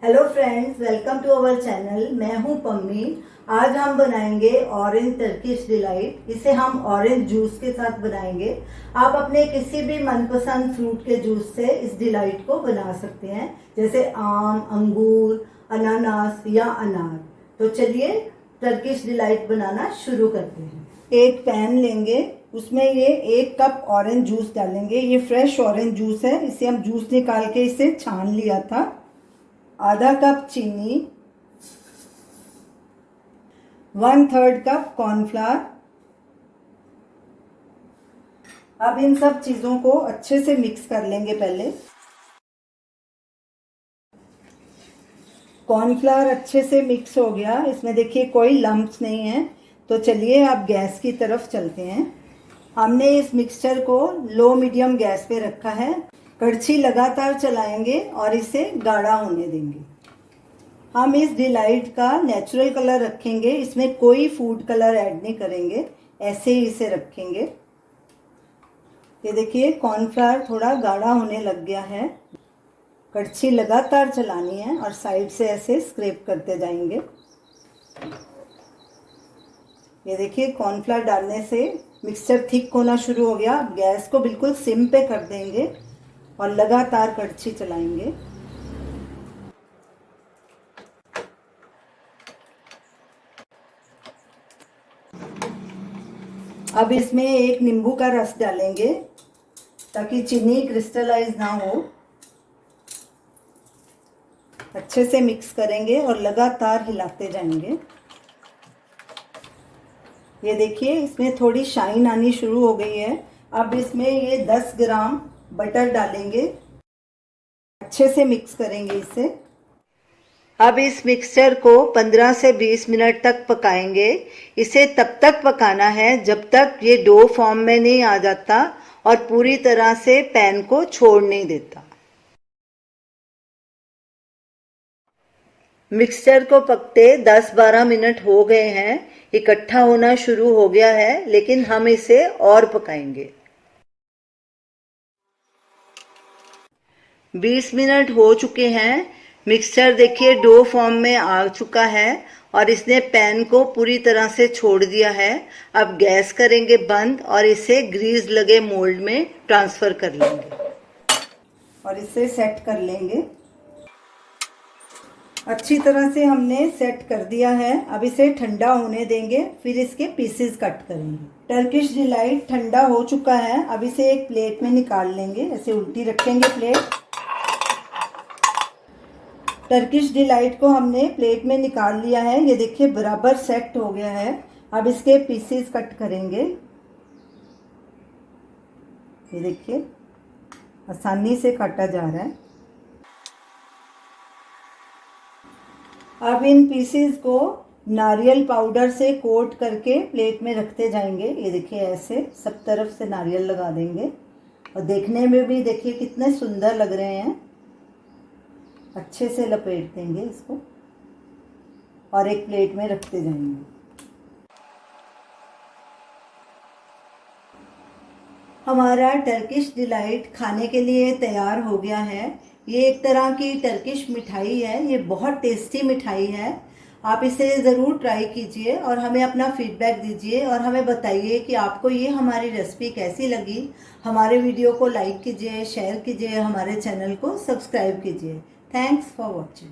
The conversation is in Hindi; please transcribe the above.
Hello friends, welcome to our channel. मैं हूं पम्मी। आज हम बनाएंगे ऑरेंज टर्किश डिलाइट। इसे हम ऑरेंज जूस के साथ बनाएंगे। आप अपने किसी भी मनपसंद फ्रूट के जूस से इस डिलाइट को बना सकते हैं, जैसे आम, अंगूर, अनानास या अनार। तो चलिए टर्किश डिलाइट बनाना शुरू करते हैं। एक पैन लेंगे, उसमें ये 1 कप ऑरेंज जूस डालेंगे। ये फ्रेश ऑरेंज जूस है, इसे हम जूस निकाल के इसे छान लिया था। आधा कप चीनी, 1/3 कप कॉर्नफ्लावर। अब इन सब चीजों को अच्छे से मिक्स कर लेंगे। पहले कॉर्नफ्लावर अच्छे से मिक्स हो गया, इसमें देखिए कोई लम्प्स नहीं है। तो चलिए अब गैस की तरफ चलते हैं। हमने इस मिक्सचर को लो मीडियम गैस पे रखा है। कड़छी लगातार चलाएंगे और इसे गाढ़ा होने देंगे। हम इस डिलाइट का नेचुरल कलर रखेंगे, इसमें कोई फूड कलर ऐड नहीं करेंगे, ऐसे ही इसे रखेंगे। ये देखिए कॉर्नफ्लावर थोड़ा गाढ़ा होने लग गया है। कड़छी लगातार चलानी है और साइड से ऐसे स्क्रैप करते जाएंगे। ये देखिए कॉर्नफ्लावर डालने से मिक्सचर थिक होना शुरू हो गया। गैस को बिल्कुल सिम पे कर देंगे और लगातार कड़छी चलाएंगे। अब इसमें 1 नींबू का रस डालेंगे ताकि चीनी क्रिस्टलाइज ना हो। अच्छे से मिक्स करेंगे और लगातार हिलाते जाएंगे। ये देखिए इसमें थोड़ी शाइन आनी शुरू हो गई है। अब इसमें ये 10 ग्राम बटर डालेंगे। अच्छे से मिक्स करेंगे इसे। अब इस मिक्सचर को 15 से 20 मिनट तक पकाएंगे। इसे तब तक पकाना है जब तक ये डो फॉर्म में नहीं आ जाता और पूरी तरह से पैन को छोड़ नहीं देता। मिक्सचर को पकते 10-12 मिनट हो गए हैं। इकट्ठा होना शुरू हो गया है, लेकिन हम इसे और पकाएंगे। 20 मिनट हो चुके हैं। मिक्सचर देखिए डो फॉर्म में आ चुका है और इसने पैन को पूरी तरह से छोड़ दिया है। अब गैस करेंगे बंद और इसे ग्रीस लगे मोल्ड में ट्रांसफर कर लेंगे और इसे सेट कर लेंगे। अच्छी तरह से हमने सेट कर दिया है। अब इसे ठंडा होने देंगे, फिर इसके पीसेस कट करेंगे। टर्किश डिलाइट ठंडा हो चुका है। अब इसे एक प्लेट में निकाल लेंगे। ऐसे उल्टी रखेंगे प्लेट। टर्किश डिलाइट को हमने प्लेट में निकाल लिया है। ये देखिए बराबर सेट हो गया है। अब इसके पीसेस कट करेंगे। ये देखिए आसानी से काटा जा रहा है। अब इन पीसेस को नारियल पाउडर से कोट करके प्लेट में रखते जाएंगे। ये देखिए ऐसे सब तरफ से नारियल लगा देंगे और देखने में भी देखिए कितने सुंदर लग रहे हैं। अच्छे से लपेट देंगे इसको और एक प्लेट में रखते जाएंगे। हमारा टर्किश डिलाइट खाने के लिए तैयार हो गया है। ये एक तरह की टर्किश मिठाई है। ये बहुत टेस्टी मिठाई है। आप इसे ज़रूर ट्राई कीजिए और हमें अपना फीडबैक दीजिए और हमें बताइए कि आपको ये हमारी रेसिपी कैसी लगी। हमारे वीडियो को लाइक कीजिए, शेयर कीजिए, हमारे चैनल को सब्सक्राइब कीजिए। Thanks for watching.